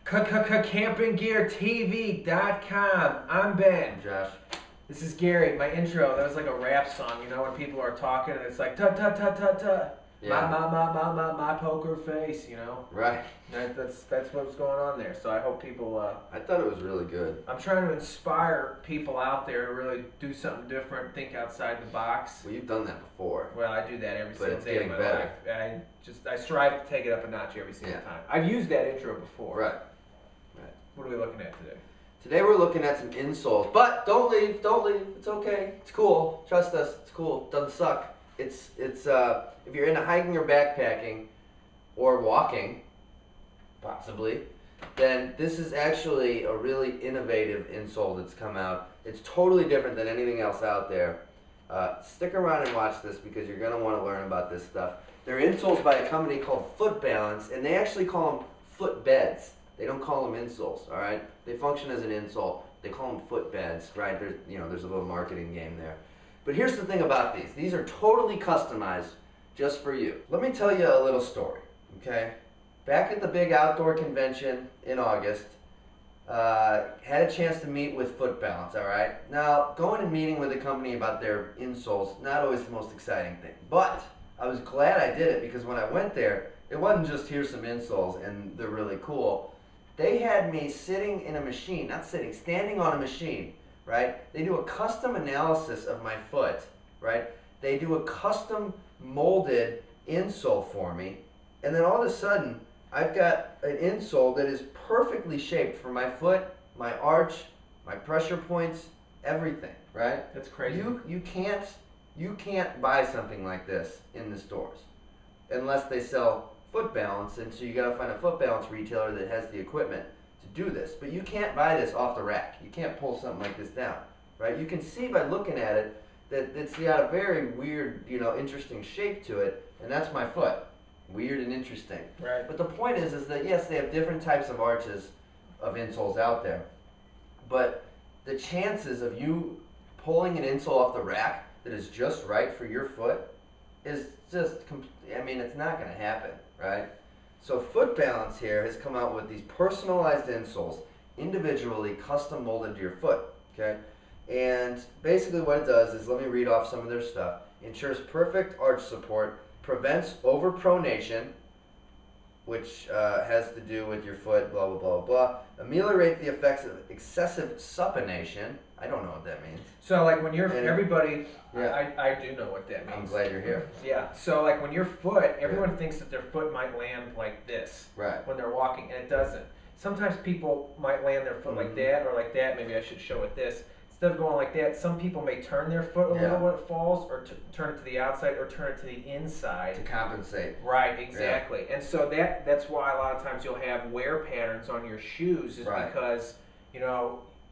campinggeartv.com. I'm Ben. I'm Josh. This is Gary. My intro, that was like a rap song, you know, when people are talking and it's like ta ta ta ta ta. Yeah. My poker face, you know. Right. That's what's going on there. So I hope people. I thought it was really good. I'm trying to inspire people out there to really do something different, think outside the box. Well, you've done that before. Well, I do that every single it's day of getting my better. life. I strive to take it up a notch every single Yeah. time. I've used that intro before. Right. What are we looking at today? Today we're looking at some insoles, but don't leave. It's okay. It's cool. Trust us. It's cool. It doesn't suck. It's if you're into hiking or backpacking or walking, possibly, then this is actually a really innovative insole that's come out. It's totally different than anything else out there. Stick around and watch this because you're going to want to learn about this stuff. They're insoles by a company called Footbalance, and they actually call them Footbeds. They don't call them insoles, all right? They function as an insole. They call them Footbeds, right? There's a little marketing game there. But here's the thing about these. These are totally customized just for you. Let me tell you a little story, okay? Back at the big outdoor convention in August, had a chance to meet with Footbalance, all right? Now, going and meeting with a company about their insoles, not always the most exciting thing. But I was glad I did it because when I went there, it wasn't just here's some insoles and they're really cool. They had me sitting in a machine, standing on a machine, right? They do a custom analysis of my foot, right? They do a custom molded insole for me. And then all of a sudden, I've got an insole that is perfectly shaped for my foot, my arch, my pressure points, everything, right? That's crazy. You can't buy something like this in the stores unless they sell Footbalance, and so you got to find a Footbalance retailer that has the equipment to do this. But you can't buy this off the rack. You can't pull something like this down, right? You can see by looking at it that it's got a very weird, interesting shape to it, and that's my foot. Weird and interesting. Right. But the point is that yes, they have different types of arches of insoles out there, but the chances of you pulling an insole off the rack that is just right for your foot is just, it's not going to happen, right? So Footbalance here has come out with these personalized insoles, individually custom molded to your foot, okay? And basically what it does is, let me read off some of their stuff. Ensures perfect arch support, prevents overpronation, which has to do with your foot, blah, blah, blah, blah. Ameliorate the effects of excessive supination. I don't know what that means. So like when you're, And- everybody, Yeah. I do know what that means. I'm glad you're here. Yeah, so like when your foot, everyone thinks that their foot might land like this Right. when they're walking, and it doesn't. Sometimes people might land their foot like that or like that. Maybe I should show it this. Instead of going like that, some people may turn their foot a little when it falls, or turn it to the outside, or turn it to the inside. To compensate. Right, exactly. And so that's why a lot of times you'll have wear patterns on your shoes, is because,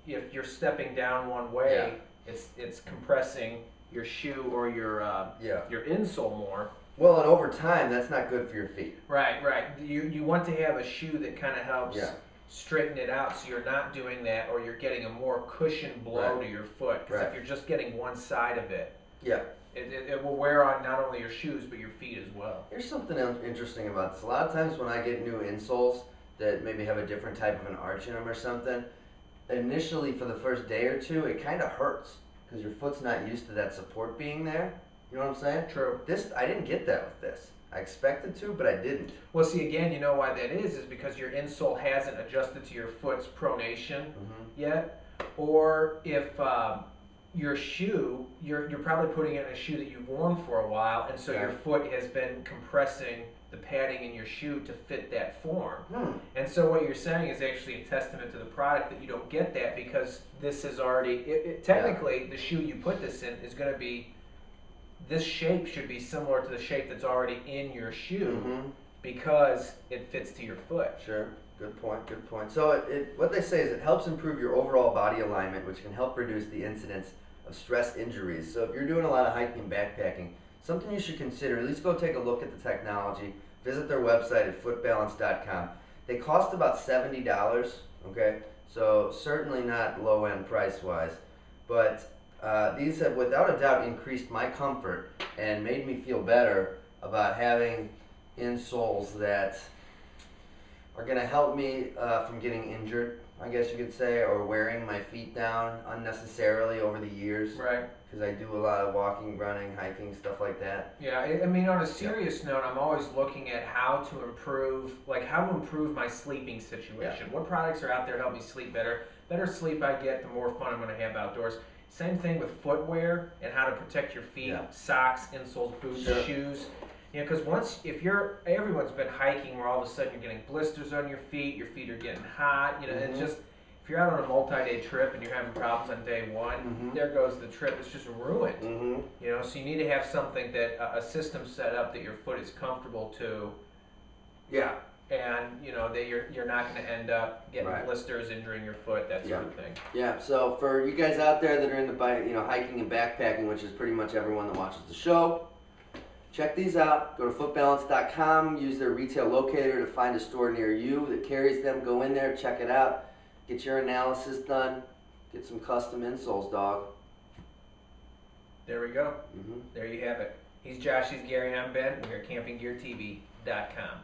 if you're stepping down one way, it's compressing your shoe or your insole more. Well, and over time, that's not good for your feet. Right. You want to have a shoe that kind of helps straighten it out, so you're not doing that, or you're getting a more cushioned blow to your foot. Because if you're just getting one side of it, it will wear on not only your shoes but your feet as well. Here's something interesting about this. A lot of times when I get new insoles that maybe have a different type of an arch in them or something, initially for the first day or two, it kind of hurts because your foot's not used to that support being there. You know what I'm saying? True. I didn't get that with this. I expected to, but I didn't. Well, see, again, you know why that is because your insole hasn't adjusted to your foot's pronation yet, or if your shoe, you're probably putting it in a shoe that you've worn for a while, and so your foot has been compressing the padding in your shoe to fit that form. And so what you're saying is actually a testament to the product that you don't get that, because this is already, technically the shoe you put this in is going to be, this shape should be similar to the shape that's already in your shoe because it fits to your foot. Sure. Good point. So what they say is it helps improve your overall body alignment, which can help reduce the incidence of stress injuries. So if you're doing a lot of hiking and backpacking, something you should consider, at least go take a look at the technology. Visit their website at footbalance.com. They cost about $70, okay? So certainly not low-end price-wise. But these have without a doubt increased my comfort and made me feel better about having insoles that are going to help me from getting injured, I guess you could say, or wearing my feet down unnecessarily over the years. Right. Because I do a lot of walking, running, hiking, stuff like that. Yeah, I mean, on a serious note, I'm always looking at how to improve my sleeping situation. What products are out there to help me sleep better? Better sleep I get, the more fun I'm going to have outdoors. Same thing with footwear and how to protect your feet, socks, insoles, boots, shoes. You know, because everyone's been hiking where all of a sudden you're getting blisters on your feet are getting hot, you know, it's just, if you're out on a multi-day trip and you're having problems on day one, there goes the trip, it's just ruined. You know, so you need to have something a system set up that your foot is comfortable to. Yeah. And, you know, that you're not going to end up getting blisters, injuring your foot, that sort of thing. Yeah, so for you guys out there that are into hiking and backpacking, which is pretty much everyone that watches the show, check these out. Go to footbalance.com, use their retail locator to find a store near you that carries them. Go in there, check it out, get your analysis done, get some custom insoles, dog. There we go. There you have it. He's Josh, he's Gary, and I'm Ben. We're at campinggeartv.com.